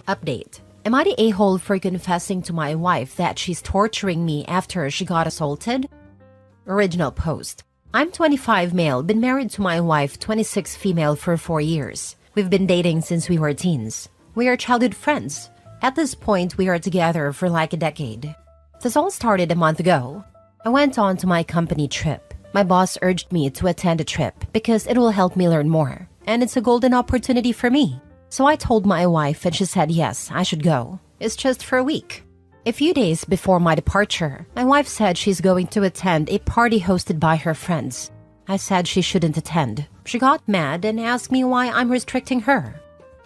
Update. Am I the a-hole for confessing to my wife that she's torturing me after she got assaulted? Original post. I'm 25 male, been married to my wife, 26 female for 4 years. We've been dating since we were teens. We are childhood friends. At this point, we are together for like a decade. This all started a month ago. I went on to my company trip. My boss urged me to attend a trip because it will help me learn more, and it's a golden opportunity for me. So I told my wife and she said yes, I should go. It's just for a week. A few days before my departure, my wife said she's going to attend a party hosted by her friends. I said she shouldn't attend. She got mad and asked me why I'm restricting her.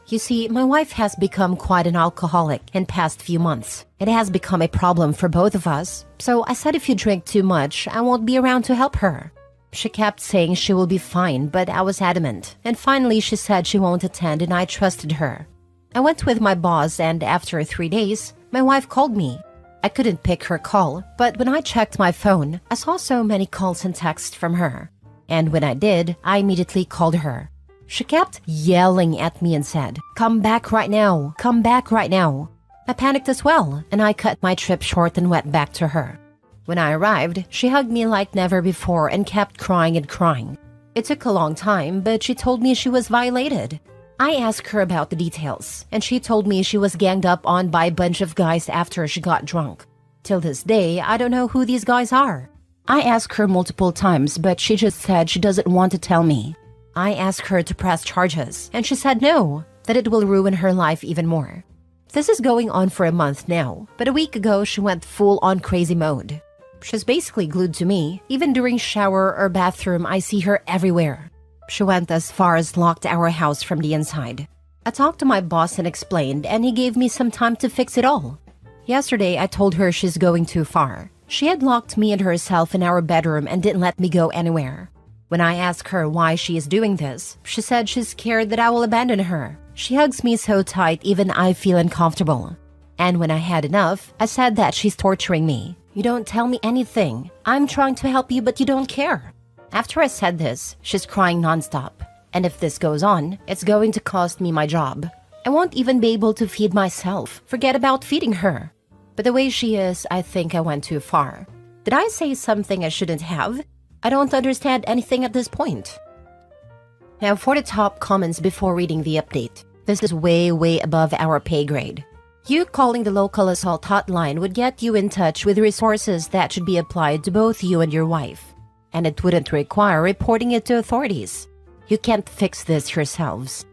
You see, my wife has become quite an alcoholic in past few months. It has become a problem for both of us. So I said if you drink too much, I won't be around to help her. She kept saying she will be fine, but I was adamant. And finally, she said she won't attend and I trusted her. I went with my boss and after 3 days, my wife called me. I couldn't pick her call, but when I checked my phone, I saw so many calls and texts from her. And when I did, I immediately called her. She kept yelling at me and said, "Come back right now, come back right now." I panicked as well, and I cut my trip short and went back to her. When I arrived, she hugged me like never before and kept crying and crying. It took a long time, but she told me she was violated. I asked her about the details, and she told me she was ganged up on by a bunch of guys after she got drunk. Till this day, I don't know who these guys are. I asked her multiple times, but she just said she doesn't want to tell me. I asked her to press charges, and she said no, that it will ruin her life even more. This is going on for a month now, but a week ago she went full on crazy mode. She's basically glued to me. Even during shower or bathroom, I see her everywhere. She went as far as locked our house from the inside. I talked to my boss and explained, and he gave me some time to fix it all. Yesterday, I told her she's going too far. She had locked me and herself in our bedroom and didn't let me go anywhere. When I asked her why she is doing this, she said she's scared that I will abandon her. She hugs me so tight even I feel uncomfortable. And when I had enough, I said that she's torturing me. "You don't tell me anything. I'm trying to help you, but you don't care." After I said this, she's crying nonstop. And if this goes on, it's going to cost me my job. I won't even be able to feed myself. Forget about feeding her. But the way she is, I think I went too far. Did I say something I shouldn't have? I don't understand anything at this point. Now for the top comments before reading the update. This is way above our pay grade. You calling the local assault hotline would get you in touch with resources that should be applied to both you and your wife. And it wouldn't require reporting it to authorities. You can't fix this yourselves.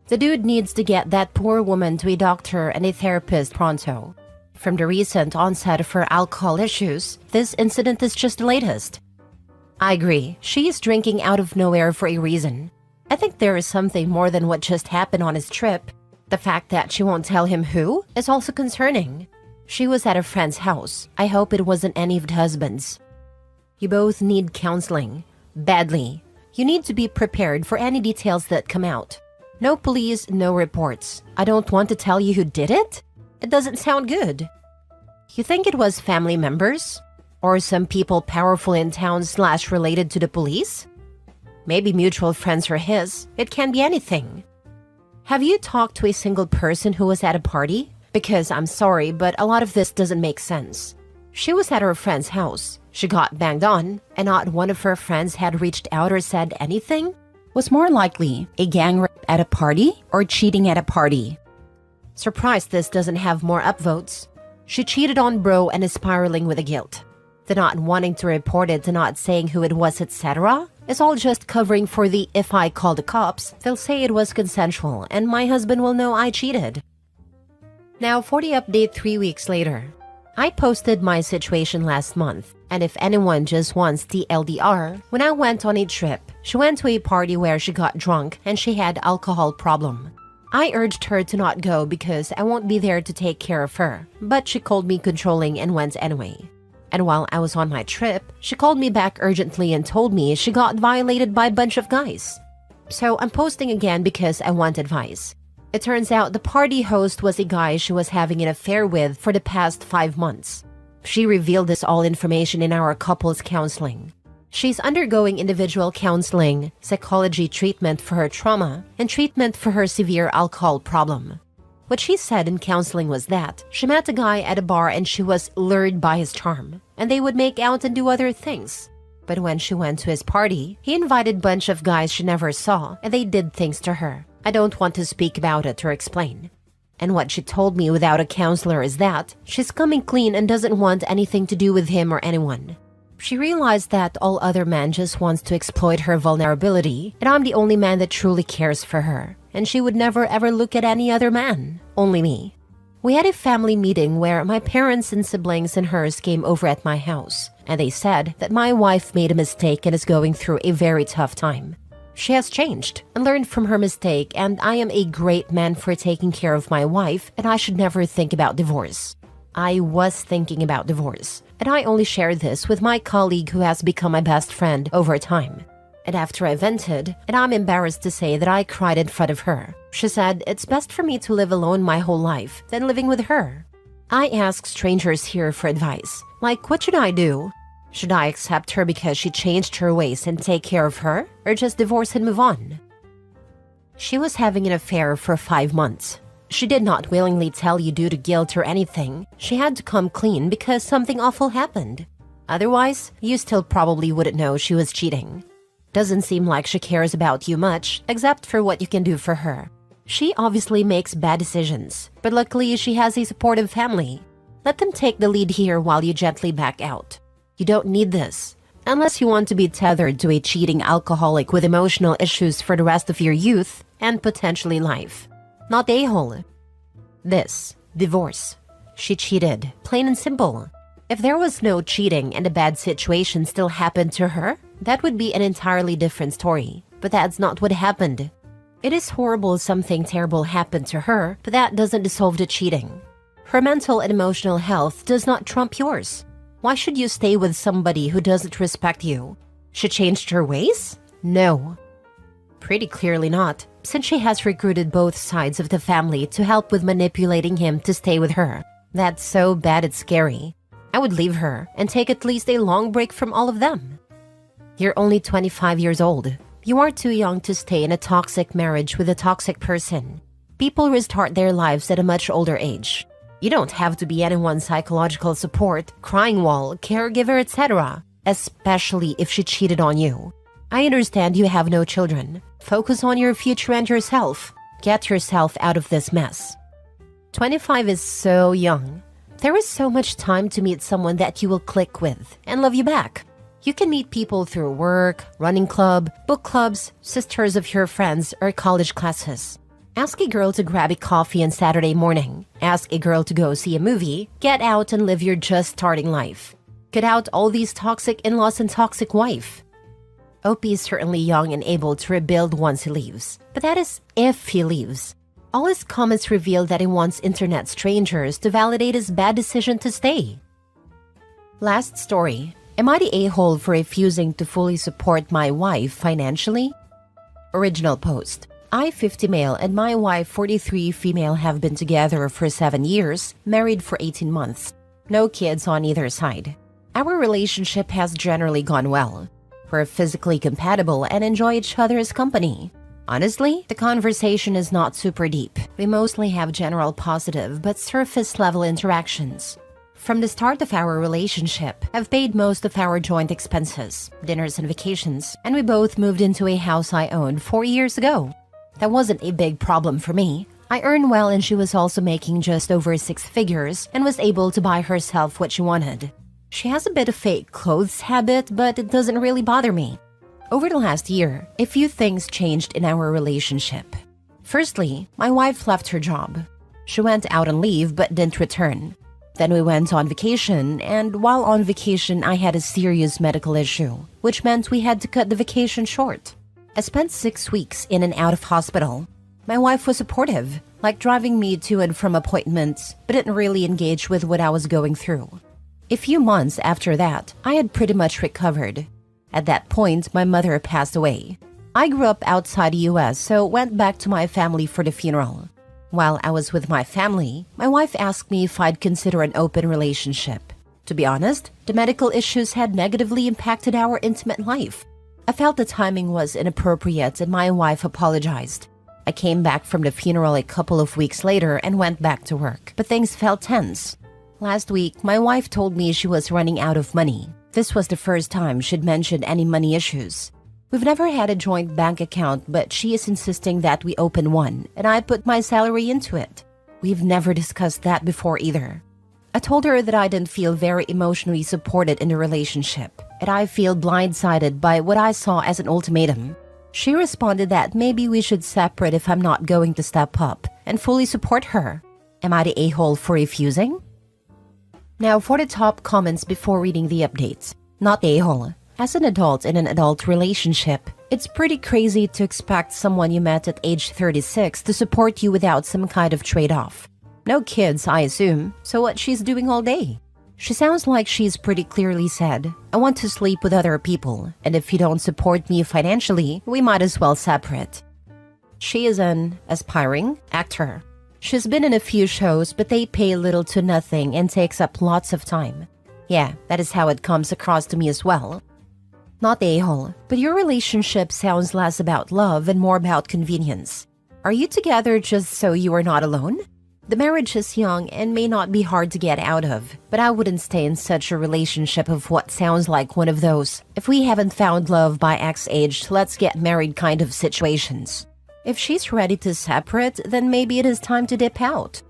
The dude needs to get that poor woman to a doctor and a therapist pronto. From the recent onset of her alcohol issues, this incident is just the latest. I agree, she is drinking out of nowhere for a reason. I think there is something more than what just happened on his trip. The fact that she won't tell him who is also concerning. She was at a friend's house. I hope it wasn't any of the husbands. You both need counseling. Badly. You need to be prepared for any details that come out. No police, no reports. I don't want to tell you who did it. It doesn't sound good. You think it was family members? Or some people powerful in town / related to the police? Maybe mutual friends are his. It can be anything. Have you talked to a single person who was at a party? Because I'm sorry, but a lot of this doesn't make sense. She was at her friend's house. She got banged on, and not one of her friends had reached out or said anything? Was more likely a gang rape at a party or cheating at a party. Surprised this doesn't have more upvotes. She cheated on bro and is spiraling with the guilt. The not wanting to report it, to not saying who it was, etc. is all just covering for the "if I call the cops, they'll say it was consensual and my husband will know I cheated." Now for the update 3 weeks later. I posted my situation last month, and if anyone just wants the LDR, when I went on a trip, she went to a party where she got drunk and she had alcohol problem. I urged her to not go because I won't be there to take care of her, but she called me controlling and went anyway. And while I was on my trip, she called me back urgently and told me she got violated by a bunch of guys. So I'm posting again because I want advice. It turns out the party host was a guy she was having an affair with for the past 5 months. She revealed this all information in our couples counseling. She's undergoing individual counseling, psychology treatment for her trauma, and treatment for her severe alcohol problem. What she said in counseling was that she met a guy at a bar and she was lured by his charm, and they would make out and do other things. But when she went to his party, he invited a bunch of guys she never saw, and they did things to her. I don't want to speak about it or explain. And what she told me without a counselor is that she's coming clean and doesn't want anything to do with him or anyone. She realized that all other men just wants to exploit her vulnerability, and I'm the only man that truly cares for her, and she would never ever look at any other man, only me. We had a family meeting where my parents and siblings and hers came over at my house, and they said that my wife made a mistake and is going through a very tough time. She has changed and learned from her mistake, and I am a great man for taking care of my wife, and I should never think about divorce. I was thinking about divorce, and I only shared this with my colleague who has become my best friend over time. And after I vented, and I'm embarrassed to say that I cried in front of her, she said it's best for me to live alone my whole life than living with her. I ask strangers here for advice, like what should I do? Should I accept her because she changed her ways and take care of her, or just divorce and move on? She was having an affair for 5 months. She did not willingly tell you due to guilt or anything. She had to come clean because something awful happened. Otherwise, you still probably wouldn't know she was cheating. Doesn't seem like she cares about you much, except for what you can do for her. She obviously makes bad decisions, but luckily she has a supportive family. Let them take the lead here while you gently back out. You don't need this, unless you want to be tethered to a cheating alcoholic with emotional issues for the rest of your youth and potentially life. Not a-hole. This. Divorce. She cheated. Plain and simple. If there was no cheating and a bad situation still happened to her, that would be an entirely different story. But that's not what happened. It is horrible something terrible happened to her, but that doesn't dissolve the cheating. Her mental and emotional health does not trump yours. Why should you stay with somebody who doesn't respect you? She changed her ways? No. Pretty clearly not, since she has recruited both sides of the family to help with manipulating him to stay with her. That's so bad it's scary. I would leave her and take at least a long break from all of them. You're only 25 years old. You are too young to stay in a toxic marriage with a toxic person. People restart their lives at a much older age. You don't have to be anyone's psychological support, crying wall, caregiver, etc., especially if she cheated on you. I understand you have no children. Focus on your future and yourself. Get yourself out of this mess. 25 is so young. There is so much time to meet someone that you will click with and love you back. You can meet people through work, running club, book clubs, sisters of your friends, or college classes. Ask a girl to grab a coffee on Saturday morning. Ask a girl to go see a movie. Get out and live your just starting life. Cut out all these toxic in-laws and toxic wife. OP is certainly young and able to rebuild once he leaves. But that is if he leaves. All his comments reveal that he wants internet strangers to validate his bad decision to stay. Last story. Am I the a-hole for refusing to fully support my wife financially? Original post. I, 50 male, and my wife, 43 female, have been together for 7 years, married for 18 months. No kids on either side. Our relationship has generally gone well. We're physically compatible and enjoy each other's company. Honestly, the conversation is not super deep. We mostly have general positive but surface-level interactions. From the start of our relationship, I've paid most of our joint expenses, dinners and vacations, and we both moved into a house I owned 4 years ago. That wasn't a big problem for me. I earn well and she was also making just over 6 figures and was able to buy herself what she wanted. She has a bit of fake clothes habit, but it doesn't really bother me. Over the last year, a few things changed in our relationship. Firstly, my wife left her job. She went out on leave but didn't return. Then we went on vacation, and while on vacation I had a serious medical issue, which meant we had to cut the vacation short. I spent 6 weeks in and out of hospital. My wife was supportive, like driving me to and from appointments, but didn't really engage with what I was going through. A few months after that, I had pretty much recovered. At that point, my mother passed away. I grew up outside the US, so went back to my family for the funeral. While I was with my family, my wife asked me if I'd consider an open relationship. To be honest, the medical issues had negatively impacted our intimate life. I felt the timing was inappropriate and my wife apologized. I came back from the funeral a couple of weeks later and went back to work, but things felt tense. Last week, my wife told me she was running out of money. This was the first time she'd mentioned any money issues. We've never had a joint bank account, but she is insisting that we open one, and I put my salary into it. We've never discussed that before either. I told her that I didn't feel very emotionally supported in the relationship, and I feel blindsided by what I saw as an ultimatum. She responded that maybe we should separate if I'm not going to step up and fully support her. Am I the a-hole for refusing? Now for the top comments before reading the updates. Not a-hole. As an adult in an adult relationship, it's pretty crazy to expect someone you met at age 36 to support you without some kind of trade-off. No kids, I assume, so what she's doing all day? She sounds like she's pretty clearly said, I want to sleep with other people, and if you don't support me financially, we might as well separate. She is an aspiring actor. She's been in a few shows, but they pay little to nothing and takes up lots of time. Yeah, that is how it comes across to me as well. Not a-hole, but your relationship sounds less about love and more about convenience. Are you together just so you are not alone? The marriage is young and may not be hard to get out of, but I wouldn't stay in such a relationship of what sounds like one of those if we haven't found love by X age, let's get married kind of situations. If she's ready to separate, then maybe it is time to dip out.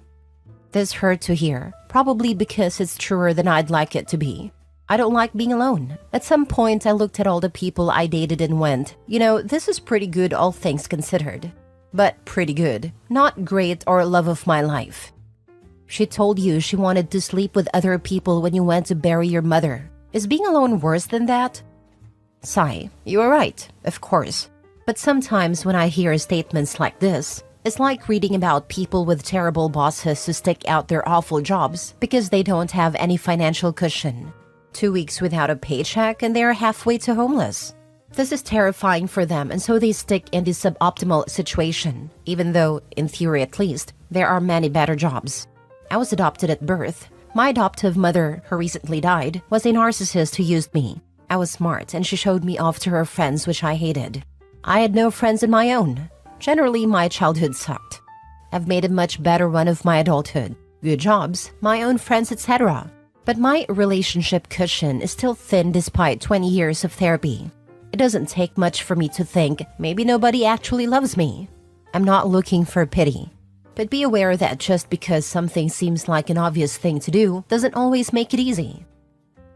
This hurt to hear, probably because it's truer than I'd like it to be. I don't like being alone. At some point, I looked at all the people I dated and went, this is pretty good all things considered. But pretty good, not great or love of my life. She told you she wanted to sleep with other people when you went to bury your mother. Is being alone worse than that? Sigh, you are right, of course. But sometimes when I hear statements like this, it's like reading about people with terrible bosses who stick out their awful jobs because they don't have any financial cushion. 2 weeks without a paycheck and they're halfway to homeless. This is terrifying for them, and so they stick in this suboptimal situation, even though, in theory at least, there are many better jobs. I was adopted at birth. My adoptive mother, who recently died, was a narcissist who used me. I was smart, and she showed me off to her friends, which I hated. I had no friends of my own. Generally, my childhood sucked. I've made a much better run of my adulthood. Good jobs, my own friends, etc. But my relationship cushion is still thin despite 20 years of therapy. It doesn't take much for me to think maybe nobody actually loves me. I'm not looking for pity. But be aware that just because something seems like an obvious thing to do doesn't always make it easy.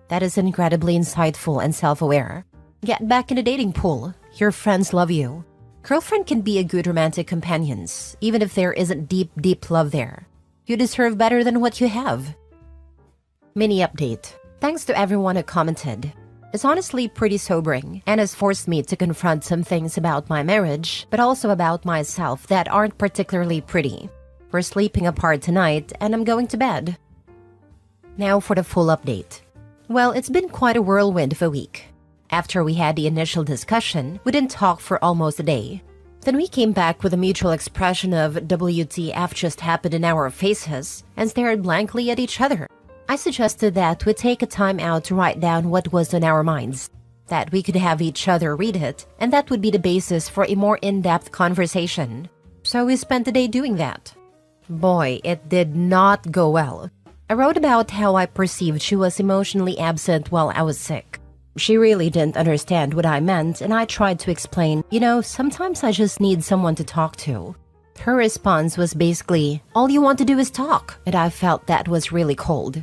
That is incredibly insightful and self-aware. Get back in the dating pool. Your friends love you. Girlfriend can be a good romantic companion, even if there isn't deep love there. You deserve better than what you have. Mini update. Thanks to everyone who commented. It's honestly pretty sobering and has forced me to confront some things about my marriage, but also about myself that aren't particularly pretty. We're sleeping apart tonight and I'm going to bed. Now for the full update. Well, it's been quite a whirlwind of a week. After we had the initial discussion, we didn't talk for almost a day. Then we came back with a mutual expression of WTF just happened in our faces and stared blankly at each other. I suggested that we take a time out to write down what was on our minds, that we could have each other read it, and that would be the basis for a more in-depth conversation. So we spent the day doing that. Boy, it did not go well. I wrote about how I perceived she was emotionally absent while I was sick. She really didn't understand what I meant, and I tried to explain, sometimes I just need someone to talk to. Her response was basically, all you want to do is talk, and I felt that was really cold.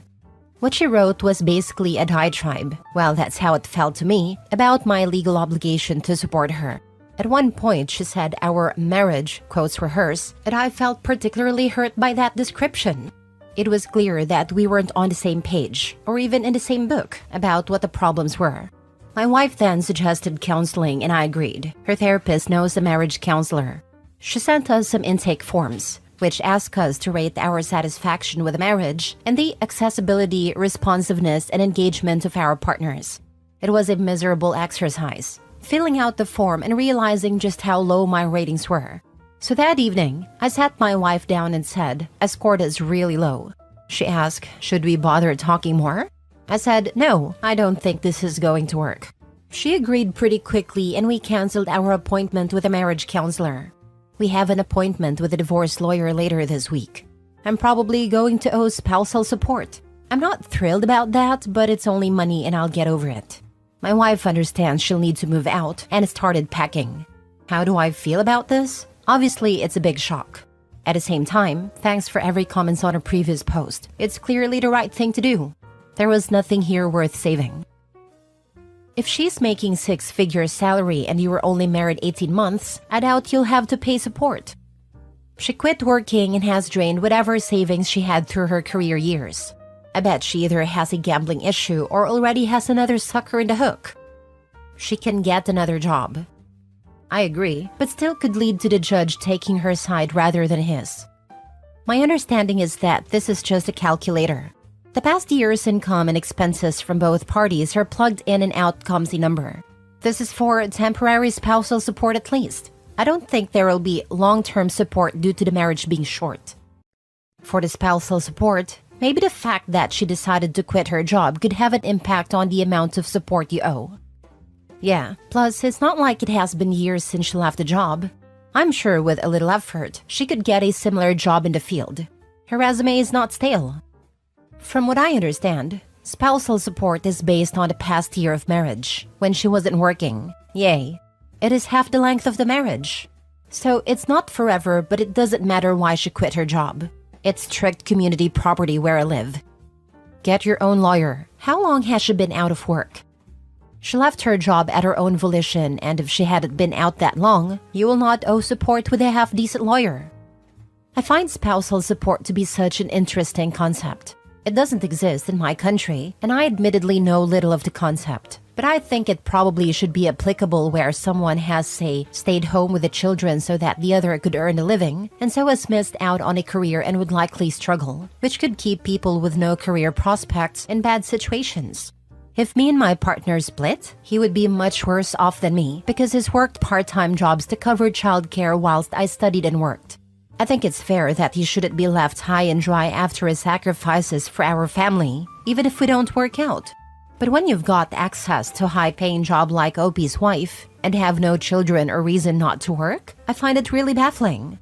What she wrote was basically a diatribe, well, that's how it felt to me, about my legal obligation to support her. At one point, she said our marriage, quotes were hers, and I felt particularly hurt by that description. It was clear that we weren't on the same page, or even in the same book, about what the problems were. My wife then suggested counseling, and I agreed. Her therapist knows a marriage counselor. She sent us some intake forms, which ask us to rate our satisfaction with the marriage and the accessibility, responsiveness, and engagement of our partners. It was a miserable exercise, filling out the form and realizing just how low my ratings were. So that evening, I sat my wife down and said, "I scored is really low." She asked, "Should we bother talking more?" I said, "No, I don't think this is going to work." She agreed pretty quickly and we canceled our appointment with a marriage counselor. We have an appointment with a divorce lawyer later this week. I'm probably going to owe spousal support. I'm not thrilled about that, but it's only money and I'll get over it. My wife understands she'll need to move out and started packing. How do I feel about this? Obviously, it's a big shock. At the same time, thanks for every comment on a previous post. It's clearly the right thing to do. There was nothing here worth saving. If she's making six-figure salary and you were only married 18 months, I doubt you'll have to pay support. She quit working and has drained whatever savings she had through her career years. I bet she either has a gambling issue or already has another sucker in the hook. She can get another job. I agree, but still could lead to the judge taking her side rather than his. My understanding is that this is just a calculator. The past year's income and expenses from both parties are plugged in and out comes a number. This is for temporary spousal support at least. I don't think there will be long-term support due to the marriage being short. For the spousal support, maybe the fact that she decided to quit her job could have an impact on the amount of support you owe. Yeah, plus it's not like it has been years since she left the job. I'm sure with a little effort, she could get a similar job in the field. Her resume is not stale. From what I understand, spousal support is based on the past year of marriage, when she wasn't working. Yay. It is half the length of the marriage. So it's not forever, but it doesn't matter why she quit her job. It's strict community property where I live. Get your own lawyer. How long has she been out of work? She left her job at her own volition, and if she hadn't been out that long, you will not owe support with a half-decent lawyer. I find spousal support to be such an interesting concept. It doesn't exist in my country, and I admittedly know little of the concept. But I think it probably should be applicable where someone has, say, stayed home with the children so that the other could earn a living, and so has missed out on a career and would likely struggle, which could keep people with no career prospects in bad situations. If me and my partner split, he would be much worse off than me because he's worked part-time jobs to cover childcare whilst I studied and worked. I think it's fair that he shouldn't be left high and dry after his sacrifices for our family, even if we don't work out. But when you've got access to a high-paying job like OP's wife and have no children or reason not to work, I find it really baffling.